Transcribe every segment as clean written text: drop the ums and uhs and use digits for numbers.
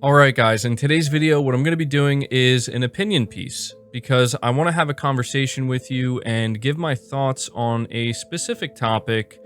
Alright guys, in today's video what I'm going to be doing is an opinion piece because I want to have a conversation with you and give my thoughts on a specific topic,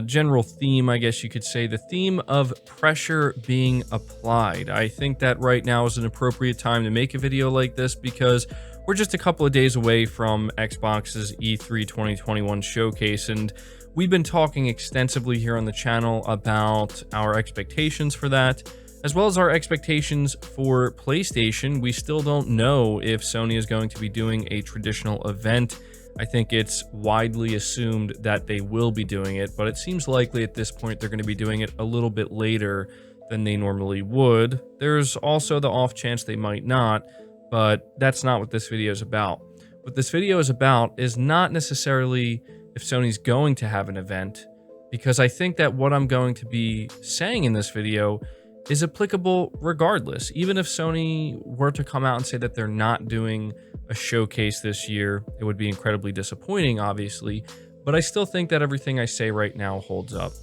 general theme I guess you could say, the theme of pressure being applied. I think that right now is an appropriate time to make a video like this because we're just a couple of days away from Xbox's E3 2021 showcase, and we've been talking extensively here on the channel about our expectations for that, as well as our expectations for PlayStation. We still don't know if Sony is going to be doing a traditional event. I think it's widely assumed that they will be doing it, but it seems likely at this point they're going to be doing it a little bit later than they normally would. There's also the off chance they might not, but that's not what this video is about. What this video is about is not necessarily if Sony's going to have an event, because I think that what I'm going to be saying in this video is applicable regardless. Even if Sony were to come out and say that they're not doing a showcase this year, it would be incredibly disappointing, obviously, but I still think that everything I say right now holds up.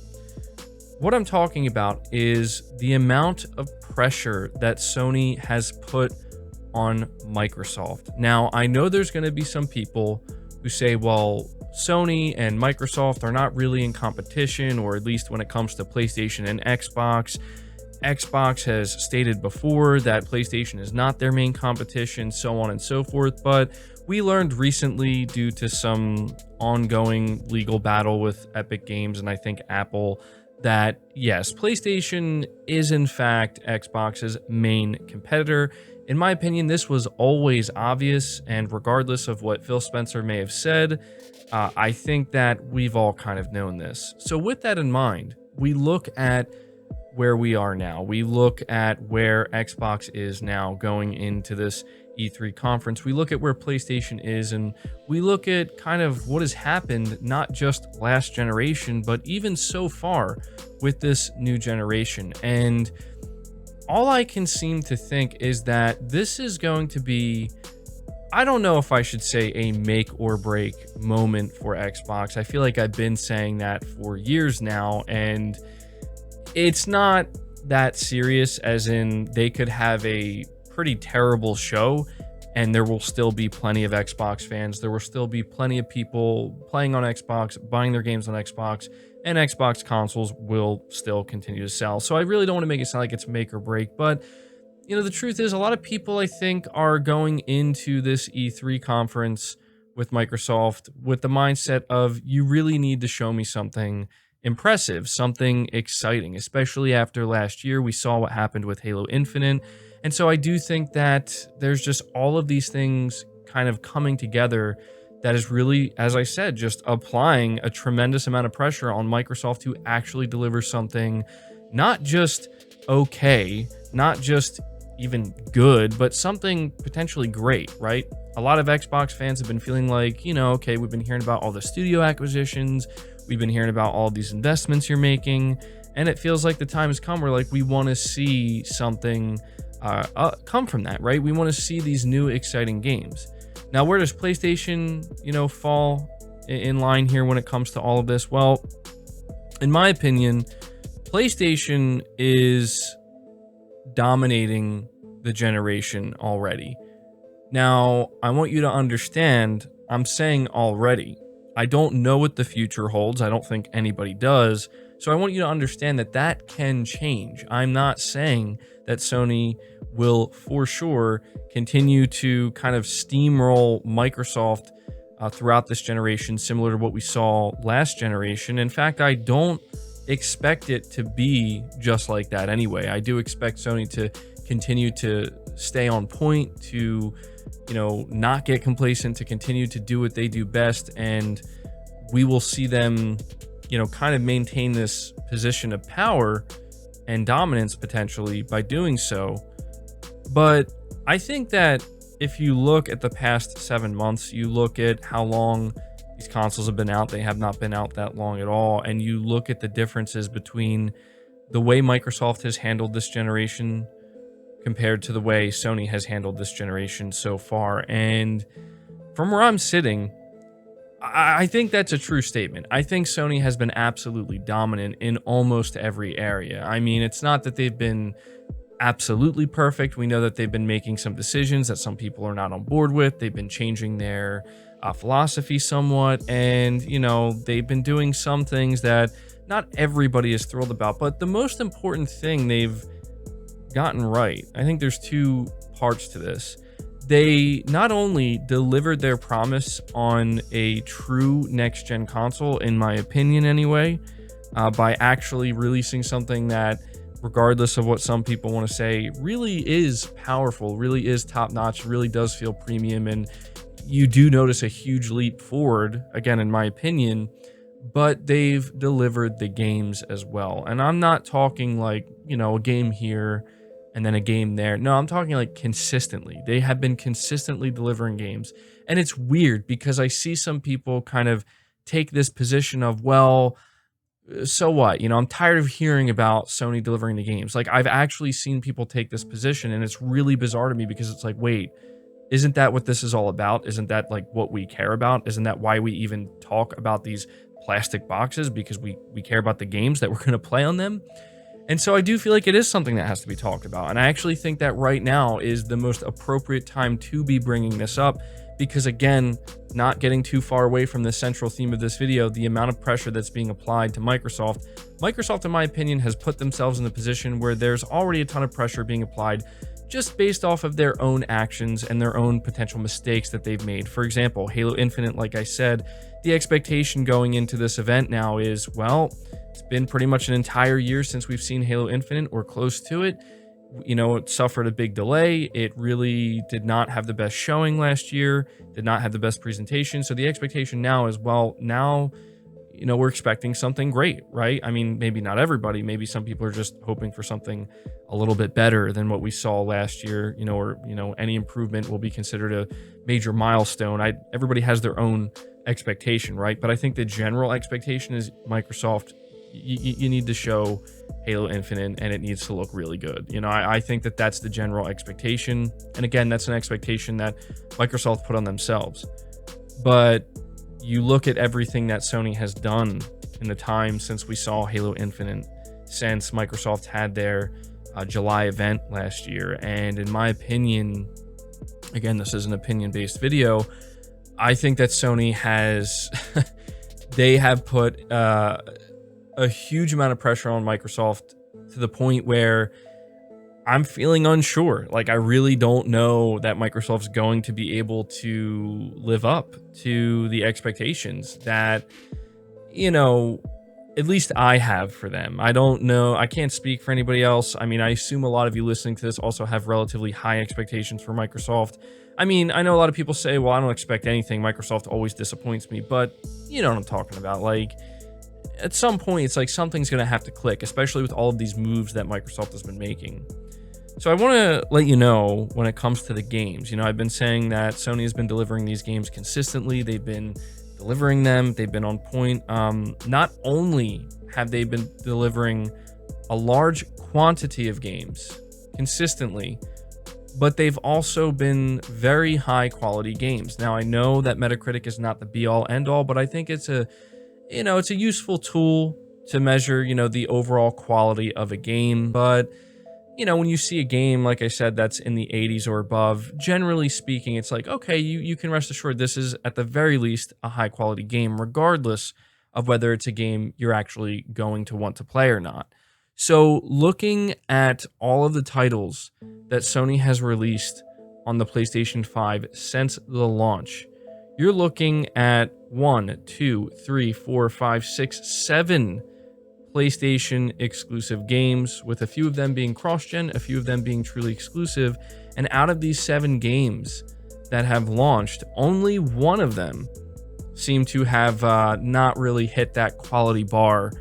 What I'm talking about is the amount of pressure that Sony has put on Microsoft. Now, I know there's going to be some people who say, well, Sony and Microsoft are not really in competition, or at least when it comes to PlayStation and Xbox. Xbox has stated before that PlayStation is not their main competition, so on and so forth, but we learned recently, due to some ongoing legal battle with Epic Games and I think Apple, that yes, PlayStation is in fact Xbox's main competitor. In my opinion, this was always obvious, and regardless of what Phil Spencer may have said, I think that we've all kind of known this. So with that in mind, we look at where we are now. We look at where Xbox is now going into this E3 conference. We look at where PlayStation is, and we look at kind of what has happened, not just last generation, but even so far with this new generation. And all I can seem to think is that this is going to be, I don't know if I should say a make or break moment for Xbox. I feel like I've been saying that for years now, and it's not that serious, as in they could have a pretty terrible show and there will still be plenty of Xbox fans. There will still be plenty of people playing on Xbox, buying their games on Xbox, and Xbox consoles will still continue to sell. So I really don't want to make it sound like it's make or break, but you know, the truth is a lot of people, I think, are going into this E3 conference with Microsoft with the mindset of, you really need to show me something impressive, something exciting, especially after last year. We saw what happened with Halo Infinite. And so I do think that there's just all of these things kind of coming together that is really, as I said, just applying a tremendous amount of pressure on Microsoft to actually deliver something not just okay, not just even good, but something potentially great, right? A lot of Xbox fans have been feeling like, you know, okay, we've been hearing about all the studio acquisitions, we've been hearing about all these investments you're making, and it feels like the time has come where, like, we want to see something come from that, right? We want to see these new exciting games. Now, where does PlayStation, you know, fall in line here when it comes to all of this? Well, in my opinion, PlayStation is dominating the generation already. Now, I want you to understand, I'm saying already. I don't know what the future holds. I don't think anybody does. So I want you to understand that that can change. I'm not saying that Sony will for sure continue to kind of steamroll Microsoft throughout this generation, similar to what we saw last generation. In fact, I don't expect it to be just like that anyway. I do expect Sony to continue to stay on point, to, you know, not get complacent, to continue to do what they do best, and we will see them, you know, kind of maintain this position of power and dominance potentially by doing so. But I think that if you look at the past 7 months, you look at how long these consoles have been out, they have not been out that long at all, and you look at the differences between the way Microsoft has handled this generation compared to the way Sony has handled this generation so far. And from where I'm sitting, I think that's a true statement. I think Sony has been absolutely dominant in almost every area. I mean, it's not that they've been absolutely perfect. We know that they've been making some decisions that some people are not on board with. They've been changing their philosophy somewhat, and they've been doing some things that not everybody is thrilled about. But the most important thing they've gotten right, I think there's two parts to this. They not only delivered their promise on a true next-gen console, in my opinion anyway, by actually releasing something that, regardless of what some people want to say, really is powerful, really is top-notch, really does feel premium, and you do notice a huge leap forward, again, in my opinion, but they've delivered the games as well. And I'm not talking like, a game here and then a game there. No, I'm talking like consistently. They have been consistently delivering games. And it's weird because I see some people kind of take this position of, well, so what? I'm tired of hearing about Sony delivering the games. Like, I've actually seen people take this position, and it's really bizarre to me because it's like, wait, isn't that what this is all about? Isn't that like what we care about? Isn't that why we even talk about these plastic boxes? Because we care about the games that we're going to play on them. And so I do feel like it is something that has to be talked about. And I actually think that right now is the most appropriate time to be bringing this up because, again, not getting too far away from the central theme of this video, the amount of pressure that's being applied to Microsoft. Microsoft, in my opinion, has put themselves in a position where there's already a ton of pressure being applied just based off of their own actions and their own potential mistakes that they've made. For example, Halo Infinite, like I said, the expectation going into this event now is, well, it's been pretty much an entire year since we've seen Halo Infinite or close to it. It suffered a big delay. It really did not have the best showing last year, did not have the best presentation. So the expectation now is, well, now, we're expecting something great, right? I mean, maybe not everybody. Maybe some people are just hoping for something a little bit better than what we saw last year, or, any improvement will be considered a major milestone. Everybody has their own expectation, right? But I think the general expectation is Microsoft, you need to show Halo Infinite and it needs to look really good. I think that that's the general expectation. And again, that's an expectation that Microsoft put on themselves. But you look at everything that Sony has done in the time since we saw Halo Infinite, since Microsoft had their July event last year. And in my opinion, again, this is an opinion-based video, I think that Sony has, they have put a huge amount of pressure on Microsoft to the point where I'm feeling unsure. Like, I really don't know that Microsoft's going to be able to live up to the expectations that, at least I have for them. I don't know. I can't speak for anybody else. I mean, I assume a lot of you listening to this also have relatively high expectations for Microsoft. I mean, I know a lot of people say, well, I don't expect anything. Microsoft always disappoints me, but you know what I'm talking about. Like, at some point, it's like something's going to have to click, especially with all of these moves that Microsoft has been making. So I want to let you know when it comes to the games, I've been saying that Sony has been delivering these games consistently. They've been delivering them. They've been on point. Not only have they been delivering a large quantity of games consistently, but they've also been very high quality games. Now, I know that Metacritic is not the be all end all, but I think it's a useful tool to measure, the overall quality of a game. But when you see a game, like I said, that's in the 80s or above, generally speaking, it's like, okay, you can rest assured this is at the very least a high quality game, regardless of whether it's a game you're actually going to want to play or not. So looking at all of the titles that Sony has released on the PlayStation 5 since the launch, you're looking at 1, 2, 3, 4, 5, 6, 7 PlayStation exclusive games, with a few of them being cross-gen, a few of them being truly exclusive. And out of these 7 games that have launched, only one of them seem to have not really hit that quality bar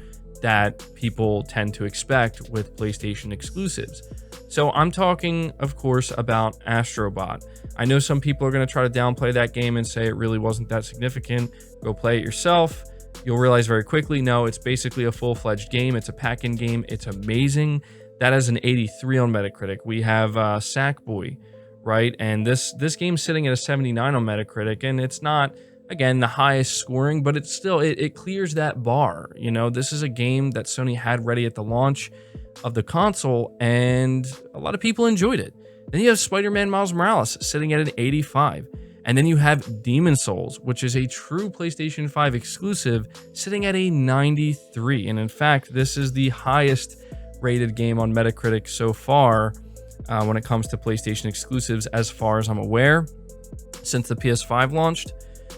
that people tend to expect with PlayStation exclusives. So I'm talking, of course, about Astrobot. I know some people are going to try to downplay that game and say it really wasn't that significant. Go play it yourself. You'll realize very quickly, no, it's basically a full-fledged game. It's a pack-in game. It's amazing. That is an 83 on Metacritic. We have Sackboy, right? And this game's sitting at a 79 on Metacritic, and it's not, again, the highest scoring, but it's still, it clears that bar. This is a game that Sony had ready at the launch. of the console, and a lot of people enjoyed it. Then you have Spider-Man Miles Morales sitting at an 85. And then you have Demon Souls, which is a true PlayStation 5 exclusive, sitting at a 93. And in fact, this is the highest rated game on Metacritic so far when it comes to PlayStation exclusives, as far as I'm aware, since the PS5 launched.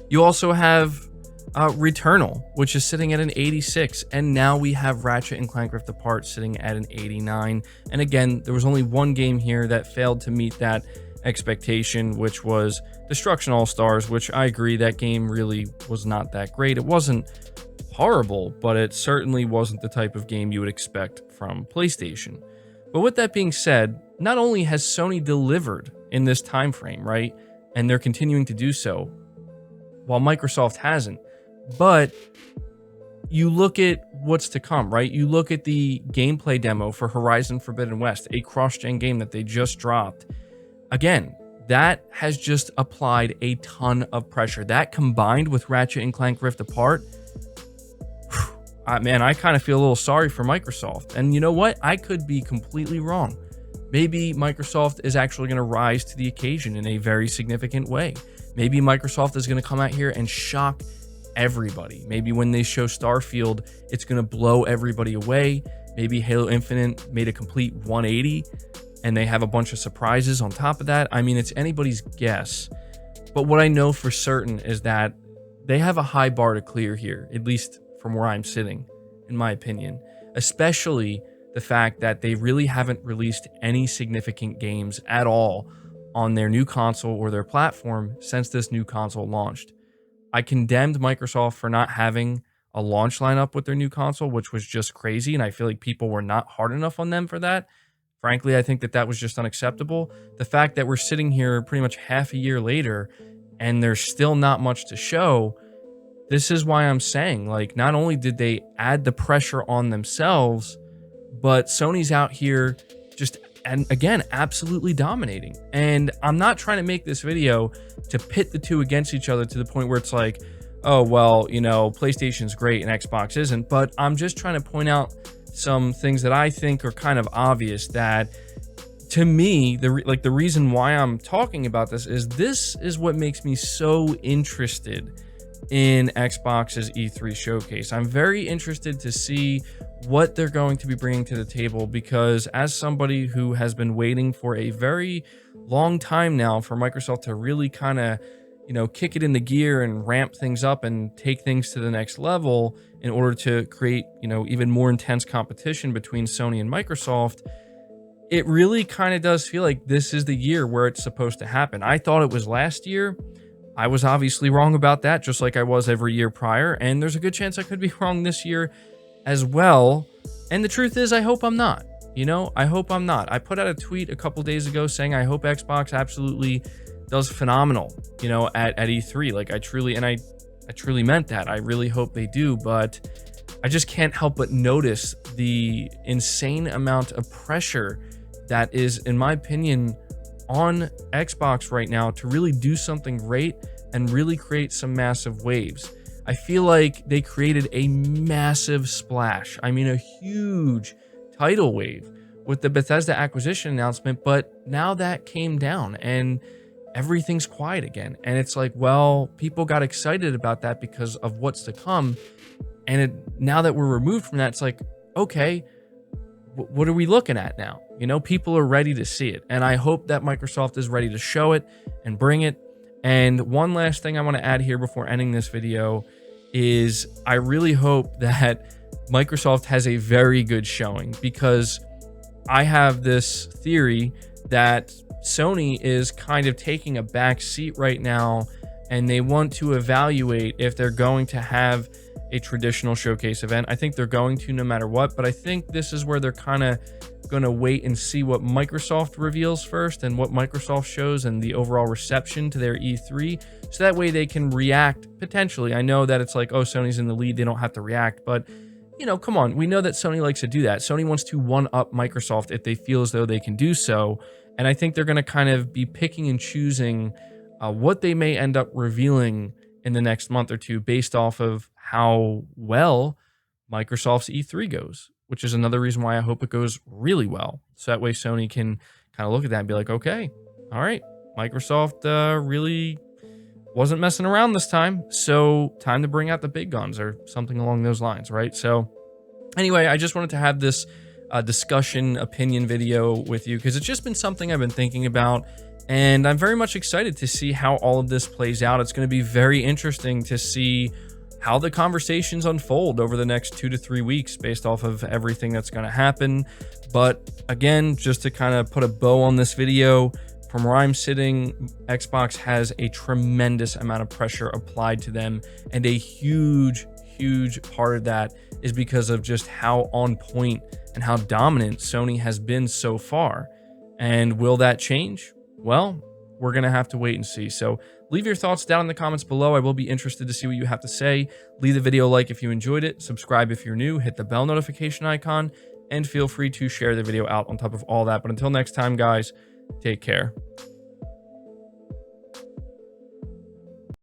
You also have Returnal, which is sitting at an 86, and now we have Ratchet and Clank Rift Apart sitting at an 89. And again, there was only one game here that failed to meet that expectation, which was Destruction All-Stars, which I agree, that game really was not that great. It wasn't horrible, but it certainly wasn't the type of game you would expect from PlayStation. But with that being said, not only has Sony delivered in this time frame, right, and they're continuing to do so, while Microsoft hasn't, but you look at what's to come, right? You look at the gameplay demo for Horizon Forbidden West, a cross-gen game that they just dropped. Again, that has just applied a ton of pressure. That combined with Ratchet and Clank Rift Apart, man, I kind of feel a little sorry for Microsoft. And you know what? I could be completely wrong. Maybe Microsoft is actually going to rise to the occasion in a very significant way. Maybe Microsoft is going to come out here and shock everybody. Maybe when they show Starfield, it's going to blow everybody away. Maybe Halo Infinite made a complete 180 and they have a bunch of surprises on top of that. I mean, it's anybody's guess. But what I know for certain is that they have a high bar to clear here, at least from where I'm sitting, in my opinion. Especially the fact that they really haven't released any significant games at all on their new console or their platform since this new console launched. I condemned Microsoft for not having a launch lineup with their new console, which was just crazy, and I feel like people were not hard enough on them for that. Frankly, I think that that was just unacceptable. The fact that we're sitting here pretty much half a year later and there's still not much to show, this is why I'm saying, like, not only did they add the pressure on themselves, but Sony's out here just, and again, absolutely dominating. And I'm not trying to make this video to pit the two against each other to the point where it's like, oh, well, you know, PlayStation's great and Xbox isn't, but I'm just trying to point out some things that I think are kind of obvious that, to me, the reason why I'm talking about this is what makes me so interested in Xbox's E3 showcase. I'm very interested to see what they're going to be bringing to the table, because as somebody who has been waiting for a very long time now for Microsoft to really kind of, you know, kick it into gear and ramp things up and take things to the next level in order to create, you know, even more intense competition between Sony and Microsoft, it really kind of does feel like this is the year where it's supposed to happen. I thought it was last year. I was obviously wrong about that, just like I was every year prior, and there's a good chance I could be wrong this year as well. And the truth is, I hope I'm not. You know, I hope I'm not. I put out a tweet a couple days ago saying I hope Xbox absolutely does phenomenal, you know, at E3. Like, I truly meant that. I really hope they do, but I just can't help but notice the insane amount of pressure that is, in my opinion, on Xbox right now to really do something great and really create some massive waves. I feel like they created a massive splash. I mean, a huge tidal wave with the Bethesda acquisition announcement, but now that came down and everything's quiet again. And it's like, well, people got excited about that because of what's to come. And now that we're removed from that, it's like, okay, what are we looking at now? You know, people are ready to see it. And I hope that Microsoft is ready to show it and bring it. And one last thing I want to add here before ending this video is I really hope that Microsoft has a very good showing, because I have this theory that Sony is kind of taking a back seat right now, and they want to evaluate if they're going to have a traditional showcase event. I think they're going to no matter what, but I think this is where they're kind of going to wait and see what Microsoft reveals first and what Microsoft shows and the overall reception to their E3, so that way they can react potentially. I know that it's like, oh, Sony's in the lead, they don't have to react, but you know, come on, we know that Sony likes to do that. Sony wants to one-up Microsoft if they feel as though they can do so, and I think they're going to kind of be picking and choosing what they may end up revealing in the next month or two based off of how well Microsoft's E3 goes. which is another reason why I hope it goes really well. So that way Sony can kind of look at that and be like, okay, all right, Microsoft really wasn't messing around this time, so time to bring out the big guns or something along those lines, right? So anyway, I just wanted to have this discussion opinion video with you because it's just been something I've been thinking about, and I'm very much excited to see how all of this plays out. It's going to be very interesting to see how the conversations unfold over the next 2 to 3 weeks based off of everything that's going to happen. But again, just to kind of put a bow on this video, from where I'm sitting, Xbox has a tremendous amount of pressure applied to them, and a huge part of that is because of just how on point and how dominant Sony has been so far. And will that change? Well, we're going to have to wait and see. So leave your thoughts down in the comments below. I will be interested to see what you have to say. Leave the video a like if you enjoyed it. Subscribe if you're new. Hit the bell notification icon. And feel free to share the video out on top of all that. But until next time, guys, take care.